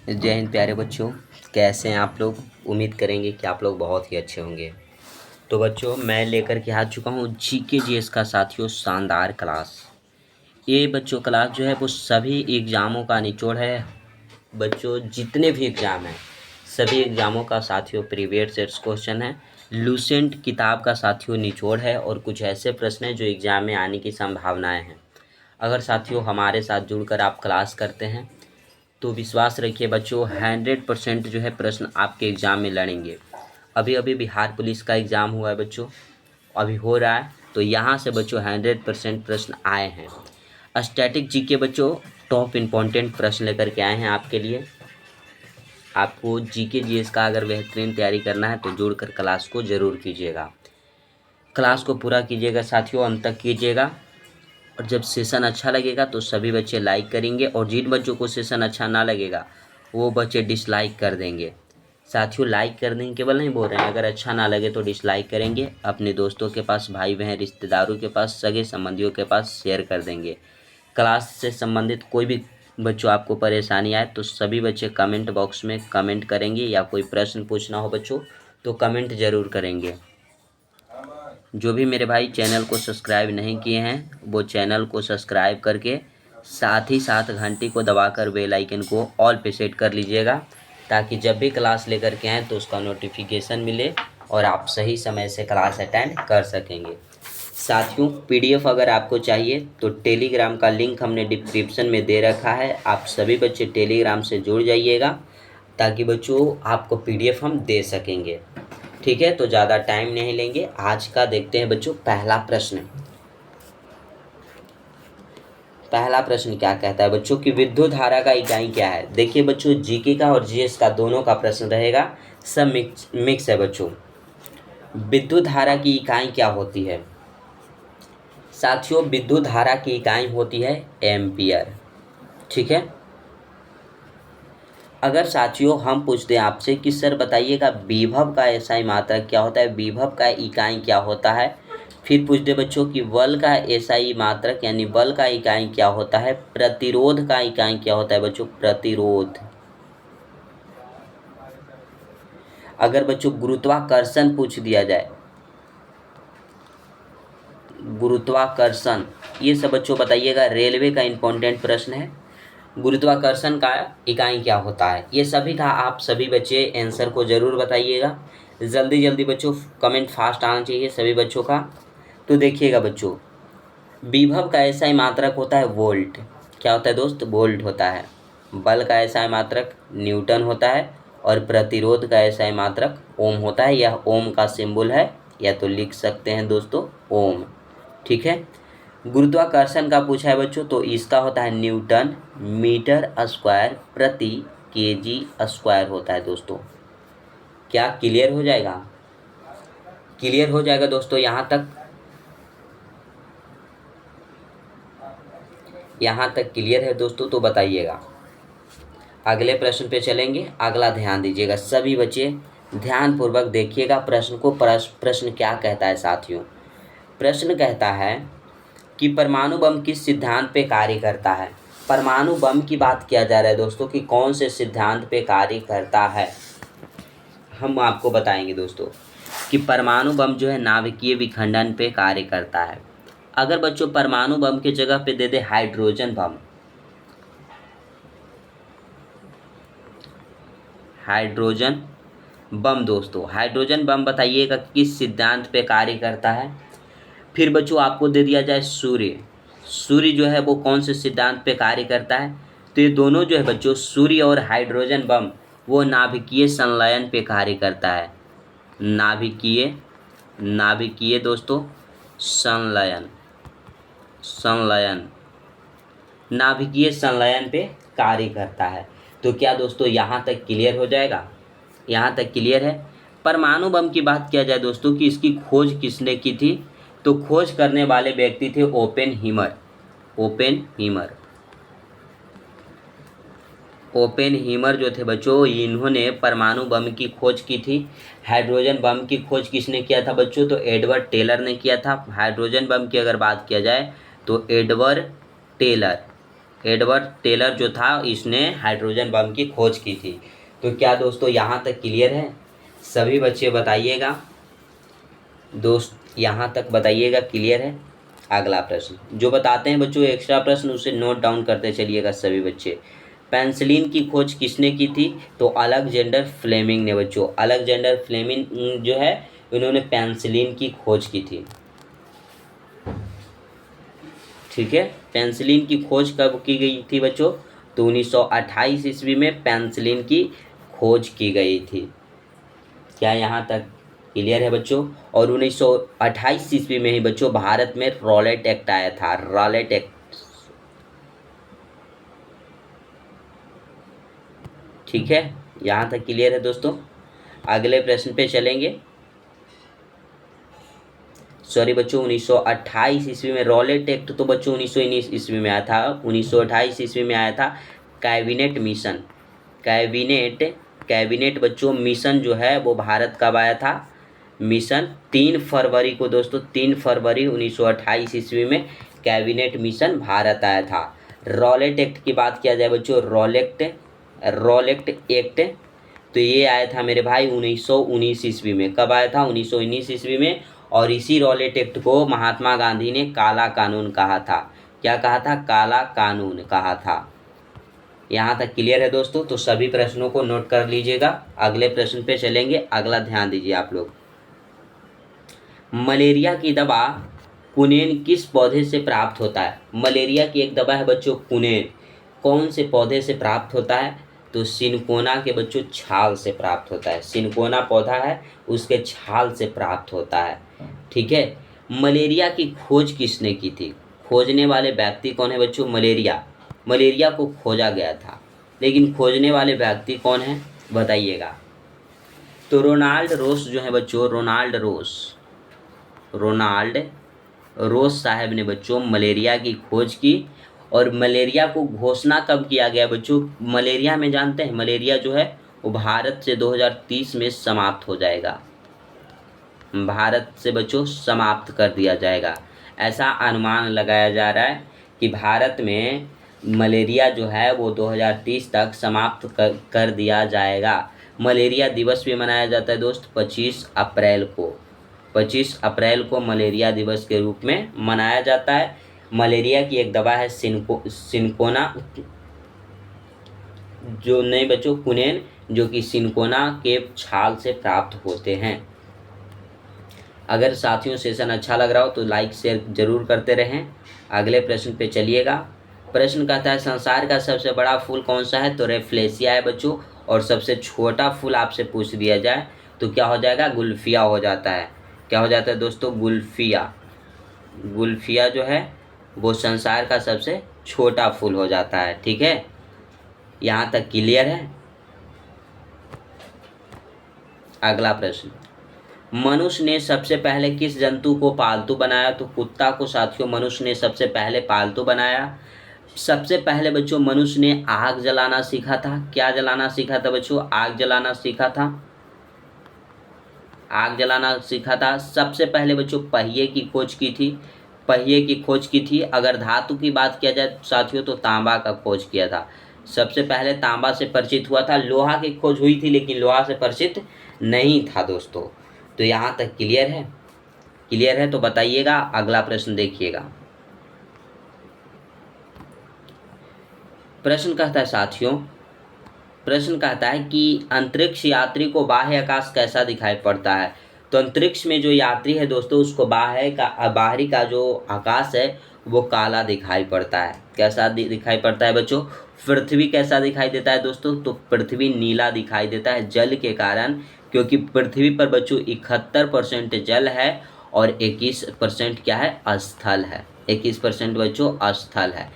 जय हिंद प्यारे बच्चों। कैसे हैं आप लोग? उम्मीद करेंगे कि आप लोग बहुत ही अच्छे होंगे। तो बच्चों, मैं लेकर के आ चुका हूँ जीके जीएस का साथियों शानदार क्लास। ये बच्चों क्लास जो है वो सभी एग्ज़ामों का निचोड़ है। बच्चों, जितने भी एग्ज़ाम हैं सभी एग्ज़ामों का साथियों प्रीवियस सेट्स क्वेश्चन है। लूसेंट किताब का साथियों निचोड़ है और कुछ ऐसे प्रश्न हैं जो एग्ज़ाम में आने की संभावनाएं हैं। अगर साथियों हमारे साथ जुड़कर आप क्लास करते हैं तो विश्वास रखिए बच्चों, 100% जो है प्रश्न आपके एग्ज़ाम में लड़ेंगे। अभी अभी बिहार पुलिस का एग्ज़ाम हुआ है बच्चों, अभी हो रहा है, तो यहाँ से बच्चों 100% प्रश्न आए हैं। स्टैटिक जीके बच्चों टॉप इम्पोर्टेंट प्रश्न लेकर के आए हैं आपके लिए। आपको जीके जीएस का अगर बेहतरीन तैयारी करना है तो जुड़कर क्लास को ज़रूर कीजिएगा। क्लास को पूरा कीजिएगा साथियों, अंत तक कीजिएगा। और जब सेशन अच्छा लगेगा तो सभी बच्चे लाइक करेंगे और जिन बच्चों को सेशन अच्छा ना लगेगा वो बच्चे डिसलाइक कर देंगे। साथियों, लाइक कर देंगे केवल नहीं बोल रहे हैं, अगर अच्छा ना लगे तो डिसलाइक करेंगे। अपने दोस्तों के पास, भाई बहन, रिश्तेदारों के पास, सगे संबंधियों के पास शेयर कर देंगे। क्लास से संबंधित कोई भी बच्चों आपको परेशानी आए तो सभी बच्चे कमेंट बॉक्स में कमेंट करेंगे, या कोई प्रश्न पूछना हो बच्चों तो कमेंट ज़रूर करेंगे। जो भी मेरे भाई चैनल को सब्सक्राइब नहीं किए हैं वो चैनल को सब्सक्राइब करके साथ ही साथ घंटी को दबाकर बेल आइकन को ऑल पे सेट कर लीजिएगा, ताकि जब भी क्लास लेकर के आएँ तो उसका नोटिफिकेशन मिले और आप सही समय से क्लास अटेंड कर सकेंगे। साथियों, पीडीएफ अगर आपको चाहिए तो टेलीग्राम का लिंक हमने डिस्क्रिप्शन में दे रखा है। आप सभी बच्चे टेलीग्राम से जुड़ जाइएगा ताकि बच्चों आपको पीडीएफ हम दे सकेंगे। ठीक है, तो ज़्यादा टाइम नहीं लेंगे। आज का देखते हैं बच्चों पहला प्रश्न। पहला प्रश्न क्या कहता है बच्चों कि विद्युत धारा का इकाई क्या है। देखिए बच्चों, जीके का और जीएस का दोनों का प्रश्न रहेगा, सब मिक्स है बच्चों। विद्युत धारा की इकाई क्या होती है? साथियों, विद्युत धारा की इकाई होती है एम्पियर। ठीक है। अगर साथियों हम पूछते हैं आपसे कि सर बताइएगा विभव का एसआई मात्रक क्या होता है, विभव का इकाई क्या होता है, फिर पूछते बच्चों कि बल का एसआई मात्रक यानी बल का इकाई क्या होता है, प्रतिरोध का इकाई क्या होता है बच्चों, प्रतिरोध। अगर बच्चों गुरुत्वाकर्षण पूछ दिया जाए, गुरुत्वाकर्षण, ये सब बच्चों बताइएगा, रेलवे का इम्पोर्टेंट प्रश्न है। गुरुत्वाकर्षण का इकाई क्या होता है, ये सभी का आप सभी बच्चे आंसर को ज़रूर बताइएगा। जल्दी जल्दी बच्चों कमेंट फास्ट आना चाहिए सभी बच्चों का। तो देखिएगा बच्चों, विभव का एसआई मात्रक होता है वोल्ट। क्या होता है दोस्त? वोल्ट होता है। बल का एसआई मात्रक न्यूटन होता है और प्रतिरोध का एसआई मात्रक ओम होता है। यह ओम का सिंबल है, या तो लिख सकते हैं दोस्तों ओम। ठीक है। गुरुत्वाकर्षण का पूछा है बच्चों तो इसका होता है न्यूटन मीटर स्क्वायर प्रति केजी स्क्वायर होता है दोस्तों। क्या क्लियर हो जाएगा? क्लियर हो जाएगा दोस्तों? यहाँ तक क्लियर है दोस्तों? तो बताइएगा। अगले प्रश्न पे चलेंगे। अगला ध्यान दीजिएगा सभी बच्चे, ध्यानपूर्वक देखिएगा प्रश्न को। प्रश्न क्या कहता है साथियों? प्रश्न कहता है कि परमाणु बम किस सिद्धांत पे कार्य करता है। परमाणु बम की बात किया जा रहा है दोस्तों कि कौन से सिद्धांत पे कार्य करता है। हम आपको बताएंगे दोस्तों कि परमाणु बम जो है नाभिकीय विखंडन पे कार्य करता है। अगर बच्चों परमाणु बम के जगह पे दे दे हाइड्रोजन बम, हाइड्रोजन बम दोस्तों, हाइड्रोजन बम बताइएगा किस सिद्धांत पे कार्य करता है। फिर बच्चों आपको दे दिया जाए सूर्य, सूर्य जो है वो कौन से सिद्धांत पे कार्य करता है। तो ये दोनों जो है बच्चों, सूर्य और हाइड्रोजन बम, वो नाभिकीय संलयन पे कार्य करता है। नाभिकीय, नाभिकीय दोस्तों संलयन, संलयन, नाभिकीय संलयन पे कार्य करता है। तो क्या दोस्तों यहाँ तक क्लियर हो जाएगा? यहाँ तक क्लियर है। परमाणु बम की बात किया जाए दोस्तों कि इसकी खोज किसने की थी, तो खोज करने वाले व्यक्ति थे ओपेनहीमर। ओपेनहीमर, ओपेनहीमर जो थे बच्चों, इन्होंने परमाणु बम की खोज की थी। हाइड्रोजन बम की खोज किसने किया था बच्चों, तो एडवर्ड टेलर ने किया था। हाइड्रोजन बम की अगर बात किया जाए तो एडवर्ड टेलर, एडवर्ड टेलर जो था इसने हाइड्रोजन बम की खोज की थी। तो क्या दोस्तों यहाँ तक क्लियर है? सभी बच्चे बताइएगा दोस्त, यहाँ तक बताइएगा क्लियर है? अगला प्रश्न जो बताते हैं बच्चों एक्स्ट्रा प्रश्न उसे नोट डाउन करते चलिएगा सभी बच्चे। पेंसिलिन की खोज किसने की थी? तो अलेक्जेंडर फ्लेमिंग ने बच्चों। अलेक्जेंडर फ्लेमिंग जो है इन्होंने पेंसिलिन की खोज की थी। ठीक है, पेंसिलिन की खोज कब की गई थी बच्चों? तो 1928 ईस्वी में पेंसिलिन की खोज की गई थी। क्या यहाँ तक क्लियर है बच्चों? और 1928 ईस्वी में ही बच्चों भारत में रॉलेट एक्ट आया था। रॉलेट एक्ट, ठीक है, यहाँ तक क्लियर है दोस्तों? अगले प्रश्न पे चलेंगे। सॉरी बच्चों, 1928 ईस्वी में रॉलेट एक्ट तो बच्चों 1919 ईस्वी में आया था। 1928 ईस्वी में आया था कैबिनेट मिशन। कैबिनेट बच्चों मिशन जो है वो भारत कब आया था? मिशन 3 फरवरी को दोस्तों, 3 फरवरी 1928 ईस्वी में कैबिनेट मिशन भारत आया था। रॉलेट एक्ट की बात किया जाए बच्चों, रॉलेट एक्ट तो ये आया था मेरे भाई 1919 ईस्वी में। कब आया था? 1919 ईस्वी में। और इसी रॉलेट एक्ट को महात्मा गांधी ने काला कानून कहा था। क्या कहा था? काला कानून कहा था। यहाँ तक क्लियर है दोस्तों? तो सभी प्रश्नों को नोट कर लीजिएगा। अगले प्रश्न पे चलेंगे। अगला ध्यान दीजिए आप लोग। मलेरिया की दवा कुनेन किस पौधे से प्राप्त होता है? मलेरिया की एक दवा है बच्चों कुनेन, कौन से पौधे से प्राप्त होता है? तो सिनकोना के बच्चों छाल से प्राप्त होता है। सिनकोना पौधा है उसके छाल से प्राप्त होता है। ठीक है, मलेरिया की खोज किसने की थी? खोजने वाले व्यक्ति कौन है बच्चों? मलेरिया को खोजा गया था, लेकिन खोजने वाले व्यक्ति कौन है बताइएगा? तो रोनाल्ड रोस जो है बच्चों, रोनाल्ड रोस साहब ने बच्चों मलेरिया की खोज की। और मलेरिया को घोषणा कब किया गया बच्चों? मलेरिया में जानते हैं मलेरिया जो है वो भारत से 2030 में समाप्त हो जाएगा। भारत से बच्चों समाप्त कर दिया जाएगा, ऐसा अनुमान लगाया जा रहा है कि भारत में मलेरिया जो है वो 2030 तक समाप्त कर दिया जाएगा। मलेरिया दिवस भी मनाया जाता है दोस्त 25 अप्रैल को। 25 अप्रैल को मलेरिया दिवस के रूप में मनाया जाता है। मलेरिया की एक दवा है सिनकोना जो नहीं बच्चों कुनेन, जो कि सिनकोना के छाल से प्राप्त होते हैं। अगर साथियों सेशन अच्छा लग रहा हो तो लाइक शेयर जरूर करते रहें। अगले प्रश्न पे चलिएगा। प्रश्न कहता है संसार का सबसे बड़ा फूल कौन सा है? तो रेफ्लेशिया है बच्चों। और सबसे छोटा फूल आपसे पूछ दिया जाए तो क्या हो जाएगा? गुल्फिया हो जाता है। क्या हो जाता है दोस्तों? गुल्फिया। गुल्फिया जो है वो संसार का सबसे छोटा फूल हो जाता है। ठीक है, यहाँ तक क्लियर है? अगला प्रश्न, मनुष्य ने सबसे पहले किस जंतु को पालतू बनाया? तो कुत्ता को साथियों मनुष्य ने सबसे पहले पालतू बनाया। सबसे पहले बच्चों मनुष्य ने आग जलाना सीखा था। क्या जलाना सीखा था बच्चों? आग जलाना सीखा था। आग जलाना सीखा था। सबसे पहले बच्चों पहिए की खोज की थी। पहिए की खोज की थी। अगर धातु की बात किया जाए साथियों तो तांबा का खोज किया था। सबसे पहले तांबा से परिचित हुआ था। लोहा की खोज हुई थी लेकिन लोहा से परिचित नहीं था दोस्तों। तो यहाँ तक क्लियर है? क्लियर है तो बताइएगा। अगला प्रश्न देखिएगा। प्रश्न कहता है साथियों, प्रश्न कहता है कि अंतरिक्ष यात्री को बाह्य आकाश कैसा दिखाई पड़ता है? तो अंतरिक्ष में जो यात्री है दोस्तों उसको बाहरी का जो आकाश है वो काला दिखाई पड़ता है। कैसा दिखाई पड़ता है बच्चों? पृथ्वी कैसा दिखाई देता है दोस्तों? तो पृथ्वी नीला दिखाई देता है जल के कारण, क्योंकि पृथ्वी पर बच्चों 71% जल है और 21% क्या है? स्थल है। 21% बच्चों स्थल है।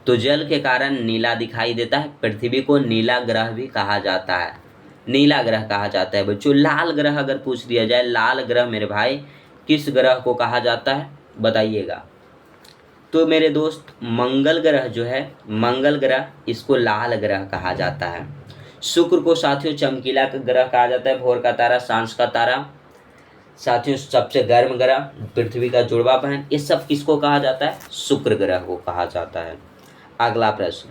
तो जल के कारण नीला दिखाई देता है। पृथ्वी को नीला ग्रह भी कहा जाता है। नीला ग्रह कहा जाता है बच्चों। लाल ग्रह अगर पूछ दिया जाए, लाल ग्रह मेरे भाई किस ग्रह को कहा जाता है बताइएगा? तो मेरे दोस्त मंगल ग्रह जो है, मंगल ग्रह इसको लाल ग्रह कहा जाता है। शुक्र को साथियों चमकीला ग्रह कहा जाता है, भोर का तारा, सांझ का तारा। साथियों सबसे गर्म ग्रह पृथ्वी का जुड़वा बहन, ये सब किसको कहा जाता है? शुक्र ग्रह को कहा जाता है। अगला प्रश्न,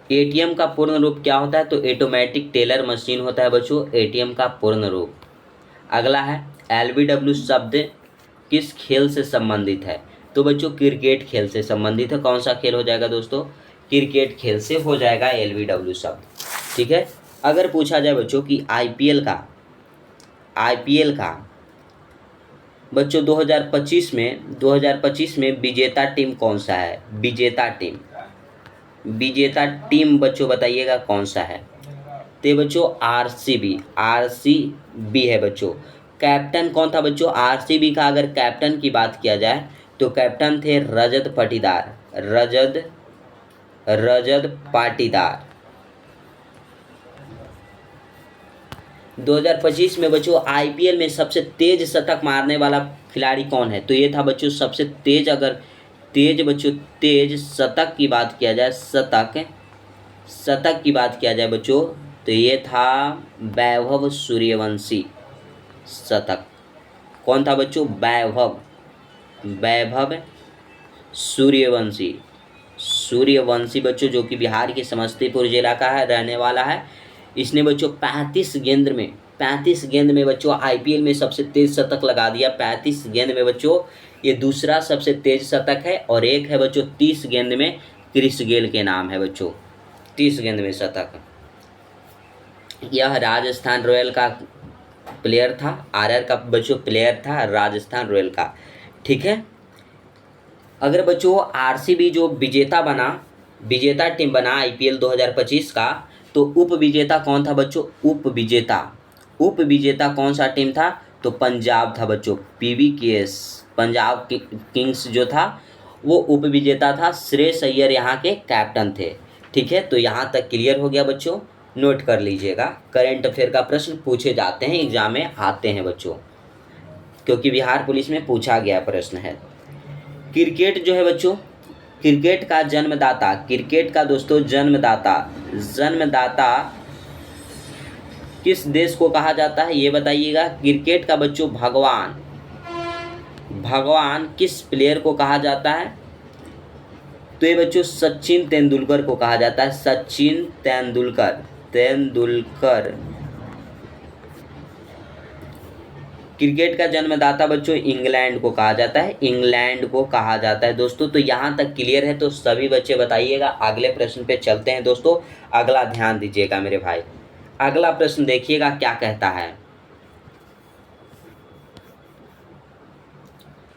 एटीएम का पूर्ण रूप क्या होता है? तो ऑटोमेटिक टेलर मशीन होता है बच्चों एटीएम का पूर्ण रूप। अगला है, एलबीडब्ल्यू शब्द किस खेल से संबंधित है? तो बच्चों क्रिकेट खेल से संबंधित है। कौन सा खेल हो जाएगा दोस्तों? क्रिकेट खेल से हो जाएगा एलबीडब्ल्यू शब्द। ठीक है। अगर पूछा जाए बच्चों कि आईपीएल का बच्चों 2025 में विजेता टीम कौन सा है? विजेता टीम बच्चों बताइएगा कौन सा है? तो बच्चों आरसीबी है बच्चों। कैप्टन कौन था बच्चों? आरसीबी का अगर कैप्टन की बात किया जाए तो कैप्टन थे रजत पाटीदार। 2025 में बच्चों आईपीएल में सबसे तेज शतक मारने वाला खिलाड़ी कौन है? तो ये था बच्चों सबसे तेज, अगर तेज शतक की बात किया जाए, शतक की बात किया जाए बच्चों, तो ये था वैभव सूर्यवंशी। शतक कौन था बच्चों? वैभव सूर्यवंशी बच्चों, जो कि बिहार के समस्तीपुर जिला का है, रहने वाला है। इसने बच्चों 35 गेंद में बच्चों आईपीएल में सबसे तेज शतक लगा दिया। 35 गेंद में बच्चों ये दूसरा सबसे तेज शतक है। और एक है बच्चों 30 गेंद में, क्रिस गेल के नाम है बच्चों, 30 गेंद में शतक। यह राजस्थान रॉयल का प्लेयर था, आरआर का बच्चों प्लेयर था राजस्थान रॉयल का। ठीक है। अगर बच्चों आरसीबी जो विजेता टीम बना आईपीएल 2025 का, तो उप विजेता कौन था बच्चों? उप विजेता कौन सा टीम था? तो पंजाब था बच्चों, पीवीकेएस, पंजाब किंग्स जो था वो उप विजेता था। श्रेयस अय्यर यहाँ के कैप्टन थे। ठीक है। तो यहाँ तक क्लियर हो गया बच्चों, नोट कर लीजिएगा। करंट अफेयर का प्रश्न पूछे जाते हैं, एग्जाम में आते हैं बच्चों, क्योंकि बिहार पुलिस में पूछा गया प्रश्न है। क्रिकेट जो है बच्चों, क्रिकेट का दोस्तों जन्मदाता किस देश को कहा जाता है? ये बताइएगा। क्रिकेट का बच्चों भगवान किस प्लेयर को कहा जाता है? तो ये बच्चों सचिन तेंदुलकर को कहा जाता है। सचिन तेंदुलकर क्रिकेट का जन्मदाता बच्चों इंग्लैंड को कहा जाता है दोस्तों। तो यहाँ तक क्लियर है? तो सभी बच्चे बताइएगा। अगले प्रश्न पे चलते हैं दोस्तों। अगला ध्यान दीजिएगा मेरे भाई। अगला प्रश्न देखिएगा क्या कहता है।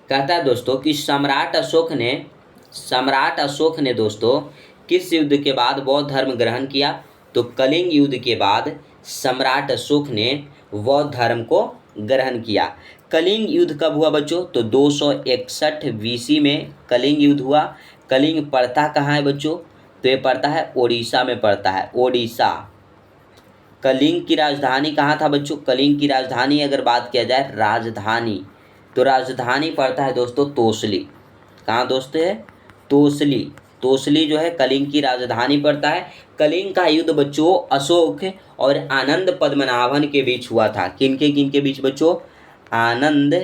कहता है दोस्तों कि सम्राट अशोक ने दोस्तों किस युद्ध के बाद बौद्ध धर्म ग्रहण किया? तो कलिंग युद्ध के बाद सम्राट अशोक ने बौद्ध धर्म को ग्रहण किया। कलिंग युद्ध कब हुआ बच्चों? तो 261 बीसी में कलिंग युद्ध हुआ। कलिंग पड़ता कहाँ है बच्चों? तो ये पड़ता है ओडिशा में पड़ता है, ओडिशा। कलिंग की राजधानी कहाँ था बच्चों? कलिंग की राजधानी अगर बात किया जाए राजधानी, तो राजधानी पड़ता है दोस्तों तोसली। कहाँ दोस्तों है? तोसली जो है कलिंग की राजधानी पड़ता है। कलिंग का युद्ध बच्चों अशोक और आनंद पद्मनाभन के बीच हुआ था। किनके बीच बच्चों? आनंद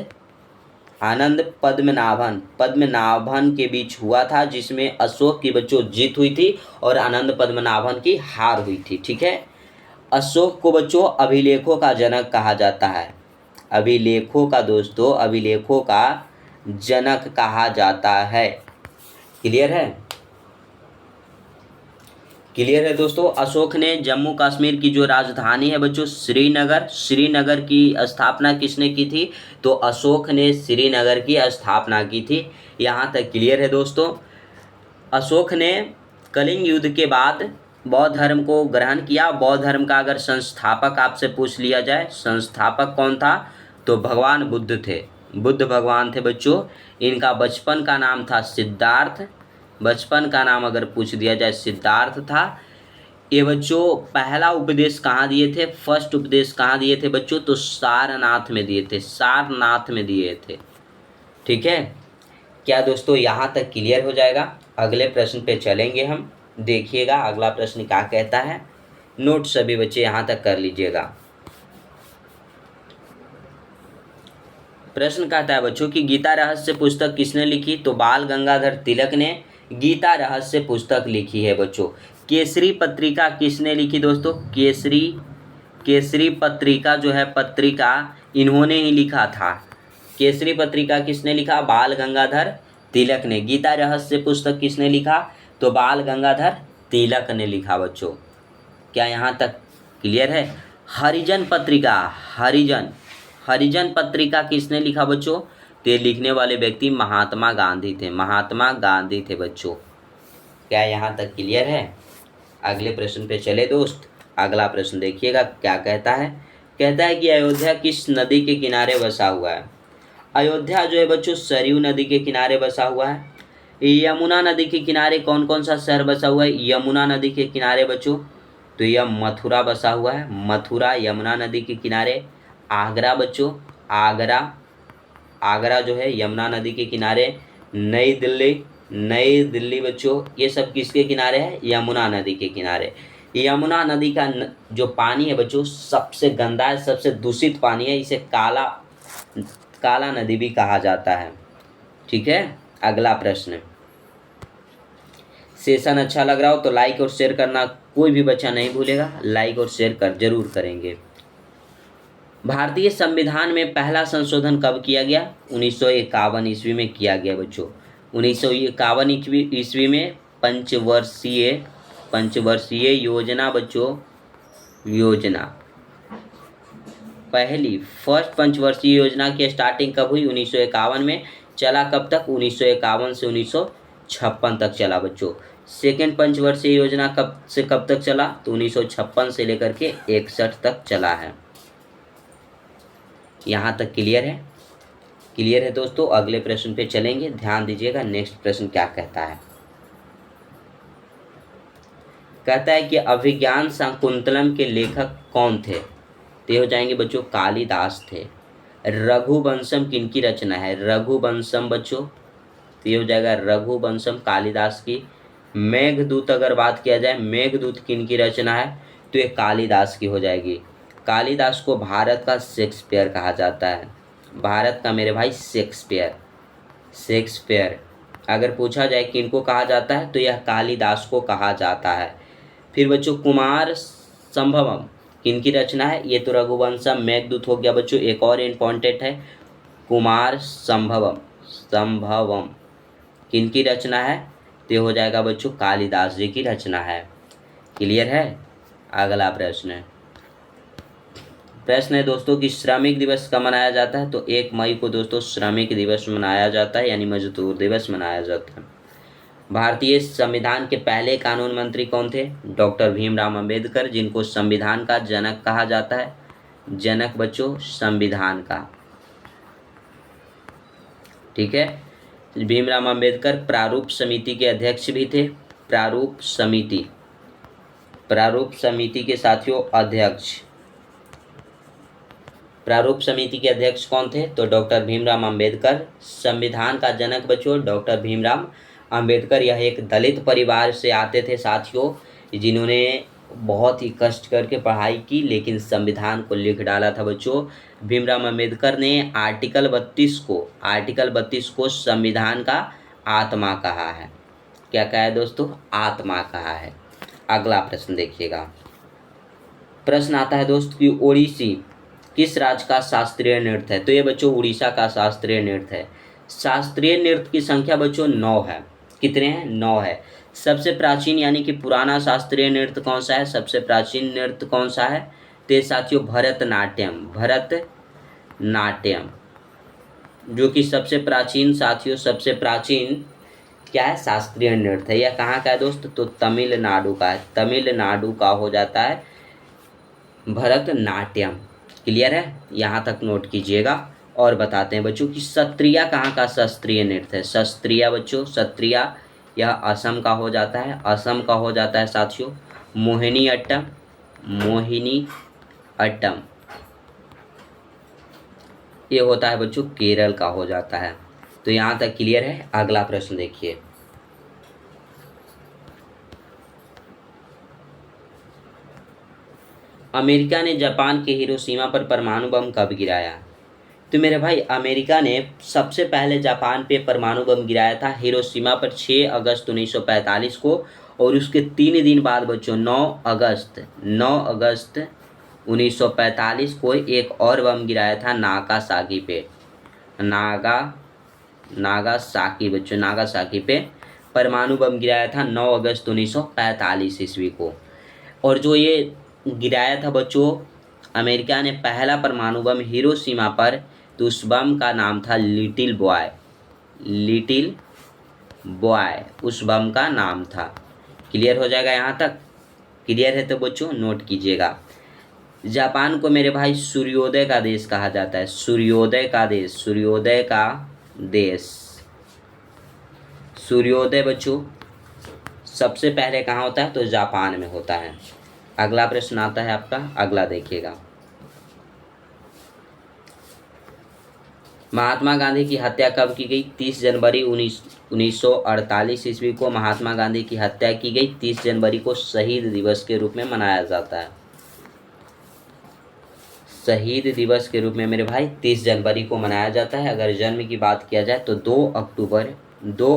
पद्मनाभन के बीच हुआ था, जिसमें अशोक की बच्चों जीत हुई थी और आनंद पद्मनाभन की हार हुई थी। ठीक है। अशोक को बच्चों अभिलेखों का जनक कहा जाता है। अभिलेखों का जनक कहा जाता है। क्लियर है दोस्तों। अशोक ने जम्मू कश्मीर की जो राजधानी है बच्चों श्रीनगर की स्थापना किसने की थी? तो अशोक ने श्रीनगर की स्थापना की थी। यहाँ तक क्लियर है दोस्तों। अशोक ने कलिंग युद्ध के बाद बौद्ध धर्म को ग्रहण किया। बौद्ध धर्म का अगर संस्थापक आपसे पूछ लिया जाए, संस्थापक कौन था? तो भगवान बुद्ध थे, बुद्ध भगवान थे बच्चों। इनका बचपन का नाम था सिद्धार्थ। बचपन का नाम अगर पूछ दिया जाए सिद्धार्थ था। ये बच्चों पहला उपदेश कहाँ दिए थे? फर्स्ट उपदेश कहाँ दिए थे बच्चों? तो सारनाथ में दिए थे। ठीक है। क्या दोस्तों यहाँ तक क्लियर हो जाएगा? अगले प्रश्न पे चलेंगे हम। देखिएगा अगला प्रश्न क्या कहता है। नोट सभी बच्चे यहाँ तक कर लीजिएगा। प्रश्न कहता है बच्चों कि गीता रहस्य पुस्तक किसने लिखी, तो बाल गंगाधर तिलक ने गीता रहस्य पुस्तक लिखी है बच्चों। केसरी पत्रिका किसने लिखी दोस्तों, केसरी केसरी पत्रिका जो है पत्रिका इन्होंने ही लिखा था। केसरी पत्रिका किसने लिखा, बाल गंगाधर तिलक ने। गीता रहस्य पुस्तक किसने लिखा, तो बाल गंगाधर तिलक ने लिखा बच्चों। क्या यहाँ तक क्लियर है। हरिजन पत्रिका, हरिजन पत्रिका किसने लिखा बच्चों, तो ये लिखने वाले व्यक्ति महात्मा गांधी थे, महात्मा गांधी थे बच्चों। क्या यहाँ तक क्लियर है। अगले प्रश्न पे चले दोस्त। अगला प्रश्न देखिएगा क्या कहता है। कहता है कि अयोध्या किस नदी के किनारे बसा हुआ है। अयोध्या जो है बच्चों सरयू नदी के किनारे बसा हुआ है। यमुना नदी के किनारे कौन कौन सा शहर बसा हुआ है, यमुना नदी के किनारे बच्चों, तो यह मथुरा बसा हुआ है, मथुरा यमुना नदी के किनारे। आगरा बच्चों, आगरा जो है यमुना नदी के किनारे। नई दिल्ली बच्चों, ये सब किसके किनारे है, यमुना नदी के किनारे। यमुना नदी का जो पानी है बच्चों सबसे गंदा है, सबसे दूषित पानी है, इसे काला नदी भी कहा जाता है। ठीक है। अगला प्रश्न, सेशन अच्छा लग रहा हो तो लाइक और शेयर करना कोई भी बच्चा नहीं भूलेगा, लाइक और शेयर जरूर करेंगे। भारतीय संविधान में पहला संशोधन कब किया गया, 1951 ईस्वी में किया गया बच्चों। 1951 ईस्वी में पंचवर्षीय योजना बच्चों, योजना पहली फर्स्ट पंचवर्षीय योजना की स्टार्टिंग कब हुई, 1951 में। चला कब तक, 1951 से 1956 तक चला बच्चों। सेकेंड पंचवर्षीय योजना कब से कब तक चला, तो 1956 से लेकर के 61 तक चला है। यहाँ तक क्लियर है। क्लियर है दोस्तों। अगले प्रश्न पे चलेंगे, ध्यान दीजिएगा नेक्स्ट प्रश्न क्या कहता है। कहता है कि अभिज्ञान शाकुंतलम के लेखक कौन थे, तो हो जाएंगे बच्चों कालिदास थे। रघुवंशम किनकी रचना है, रघुवंशम बच्चों, तो ये हो जाएगा रघुवंशम कालिदास की। मेघदूत अगर बात किया जाए, मेघदूत किनकी रचना है, तो ये कालिदास की हो जाएगी। कालिदास को भारत का शेक्सपियर कहा जाता है, भारत का मेरे भाई शेक्सपियर अगर पूछा जाए किनको कहा जाता है, तो यह कालिदास को कहा जाता है। फिर बच्चों कुमार संभवम किनकी रचना है, ये तो रघुवंशम मेघदूत हो गया बच्चों। एक और इम्पॉर्टेंट है, कुमार संभवम किनकी रचना है, तो हो जाएगा बच्चों कालिदास जी की रचना है। क्लियर है। अगला प्रश्न है दोस्तों कि श्रमिक दिवस कब मनाया जाता है, तो 1 मई को दोस्तों श्रमिक दिवस मनाया जाता है, यानी मजदूर दिवस मनाया जाता है। भारतीय संविधान के पहले कानून मंत्री कौन थे, डॉक्टर भीमराव अंबेडकर, जिनको संविधान का जनक कहा जाता है, जनक बच्चों संविधान का। ठीक है। भीमराव अंबेडकर प्रारूप समिति के अध्यक्ष भी थे, प्रारूप समिति के साथियों अध्यक्ष। प्रारूप समिति के अध्यक्ष कौन थे, तो डॉक्टर भीमराव अंबेडकर। संविधान का जनक बच्चों डॉक्टर भीमराव अंबेडकर। यह एक दलित परिवार से आते थे साथियों, जिन्होंने बहुत ही कष्ट करके पढ़ाई की, लेकिन संविधान को लिख डाला था बच्चों। भीमराव अंबेडकर ने आर्टिकल 32 को संविधान का आत्मा कहा है। क्या कहा है दोस्तों, आत्मा कहा है। अगला प्रश्न देखिएगा। प्रश्न आता है दोस्त कि ओडिसी किस राज्य का शास्त्रीय नृत्य है, तो ये बच्चों उड़ीसा का शास्त्रीय नृत्य है। शास्त्रीय नृत्य की संख्या बच्चों 9 है। कितने हैं, 9 है। सबसे प्राचीन यानी कि पुराना शास्त्रीय नृत्य कौन सा है, सबसे प्राचीन नृत्य कौन सा है, तो साथियों भरतनाट्यम जो कि सबसे प्राचीन साथियों सबसे प्राचीन क्या है, शास्त्रीय नृत्य है। यह कहाँ का है दोस्त, तो तमिलनाडु का है, तमिलनाडु का हो जाता है भरतनाट्यम। क्लियर है। यहाँ तक नोट कीजिएगा। और बताते हैं बच्चों कि सत्रिया कहाँ का शास्त्रीय नृत्य है, सत्रिया बच्चों, सत्रिया यह असम का हो जाता है, असम का हो जाता है साथियों। मोहिनी अट्टम ये होता है बच्चों केरल का हो जाता है। तो यहाँ तक क्लियर है। अगला प्रश्न देखिए। अमेरिका ने जापान के हिरोशिमा पर परमाणु बम कब गिराया, तो मेरे भाई अमेरिका ने सबसे पहले जापान पे परमाणु बम गिराया था हिरोशिमा पर 6 अगस्त 1945 को, और उसके 3 दिन बाद बच्चों 9 अगस्त 1945 को एक और बम गिराया था नागासाकी पे। नागासाकी बच्चों, नागासाकी पे परमाणु बम गिराया था 9 अगस्त 1945 ईस्वी को। और जो ये गिराया था बच्चों अमेरिका ने पहला परमाणु बम हिरोशिमा पर, तो उस बम का नाम था लिटिल बॉय। लिटिल बॉय उस बम का नाम था। क्लियर हो जाएगा यहाँ तक? क्लियर है तो बच्चों नोट कीजिएगा। जापान को मेरे भाई सूर्योदय का देश कहा जाता है। सूर्योदय का देश, सूर्योदय का देश। सूर्योदय बच्चों सबसे पहले कहाँ होता है? तो जापान में होता है। अगला प्रश्न आता है आपका, अगला देखिएगा। महात्मा गांधी की हत्या कब की गई? 30 जनवरी 1948 ईस्वी को महात्मा गांधी की हत्या की गई। 30 जनवरी को शहीद दिवस के रूप में मनाया जाता है। शहीद दिवस के रूप में मेरे भाई 30 जनवरी को मनाया जाता है। अगर जन्म की बात किया जाए तो 2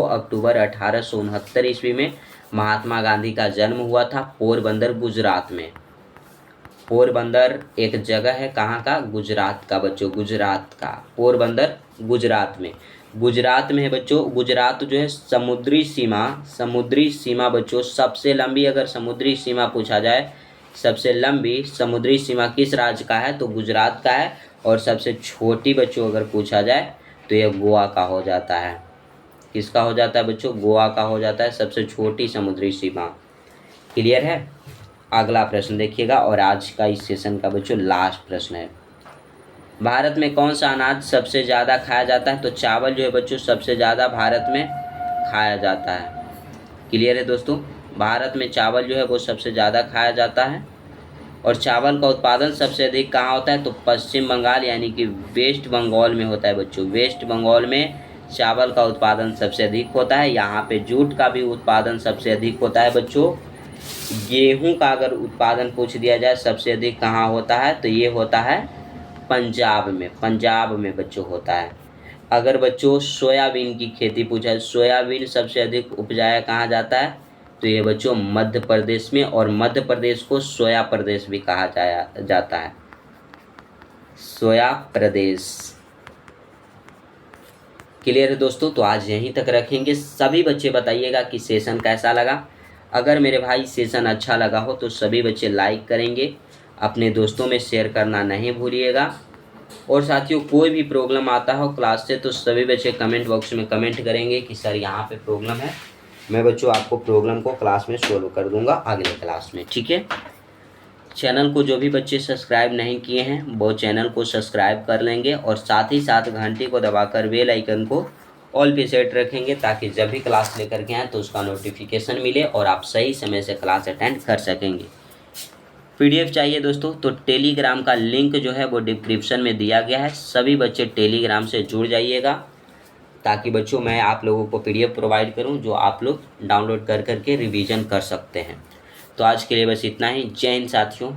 अक्टूबर 1869 ईस्वी में महात्मा गांधी का जन्म हुआ था पोरबंदर गुजरात में। पोरबंदर एक जगह है, कहाँ का? गुजरात का बच्चों, गुजरात का पोरबंदर गुजरात में। गुजरात में है बच्चों। गुजरात जो है समुद्री सीमा बच्चों सबसे लंबी, अगर समुद्री सीमा पूछा जाए सबसे लंबी समुद्री सीमा किस राज्य का है? तो गुजरात का है। और सबसे छोटी बच्चों अगर पूछा जाए तो ये गोवा का हो जाता है। किसका हो जाता है बच्चों? गोवा का हो जाता है सबसे छोटी समुद्री सीमा। क्लियर है? अगला प्रश्न देखिएगा, और आज का इस सेशन का बच्चों लास्ट प्रश्न है। भारत में कौन सा अनाज सबसे ज़्यादा खाया जाता है? तो चावल जो है बच्चों सबसे ज़्यादा भारत में खाया जाता है। क्लियर है दोस्तों? भारत में चावल जो है वो सबसे ज़्यादा खाया जाता है। और चावल का उत्पादन सबसे अधिक कहाँ होता है? तो पश्चिम बंगाल यानी कि वेस्ट बंगाल में होता है बच्चों। वेस्ट बंगाल में चावल का उत्पादन सबसे अधिक होता है। यहाँ पे जूट का भी उत्पादन सबसे अधिक होता है बच्चों। गेहूं का अगर उत्पादन पूछ दिया जाए सबसे अधिक कहाँ होता है? तो ये होता है पंजाब में। पंजाब में बच्चों होता है। अगर बच्चों सोयाबीन की खेती पूछा है, सोयाबीन सबसे अधिक उपजाया कहाँ जाता है? तो ये बच्चों मध्य प्रदेश में, और मध्य प्रदेश को सोया प्रदेश भी कहा जाता है। सोया प्रदेश। क्लियर है दोस्तों? तो आज यहीं तक रखेंगे। सभी बच्चे बताइएगा कि सेशन कैसा लगा। अगर मेरे भाई सेशन अच्छा लगा हो तो सभी बच्चे लाइक करेंगे, अपने दोस्तों में शेयर करना नहीं भूलिएगा। और साथियों कोई भी प्रॉब्लम आता हो क्लास से तो सभी बच्चे कमेंट बॉक्स में कमेंट करेंगे कि सर यहाँ पे प्रॉब्लम है। मैं बच्चों आपको प्रॉब्लम को क्लास में सोल्व कर दूंगा अगले क्लास में, ठीक है? चैनल को जो भी बच्चे सब्सक्राइब नहीं किए हैं वो चैनल को सब्सक्राइब कर लेंगे, और साथ ही साथ घंटी को दबाकर बेल आइकन को ऑल पे सेट रखेंगे, ताकि जब भी क्लास लेकर के आएँ तो उसका नोटिफिकेशन मिले और आप सही समय से क्लास अटेंड कर सकेंगे। PDF चाहिए दोस्तों तो टेलीग्राम का लिंक जो है वो डिस्क्रिप्शन में दिया गया है। सभी बच्चे टेलीग्राम से जुड़ जाइएगा, ताकि बच्चों मैं आप लोगों को PDF प्रोवाइड करूं जो आप लोग डाउनलोड कर करके रिवीजन कर सकते हैं। तो आज के लिए बस इतना ही। जय हिंद साथियों।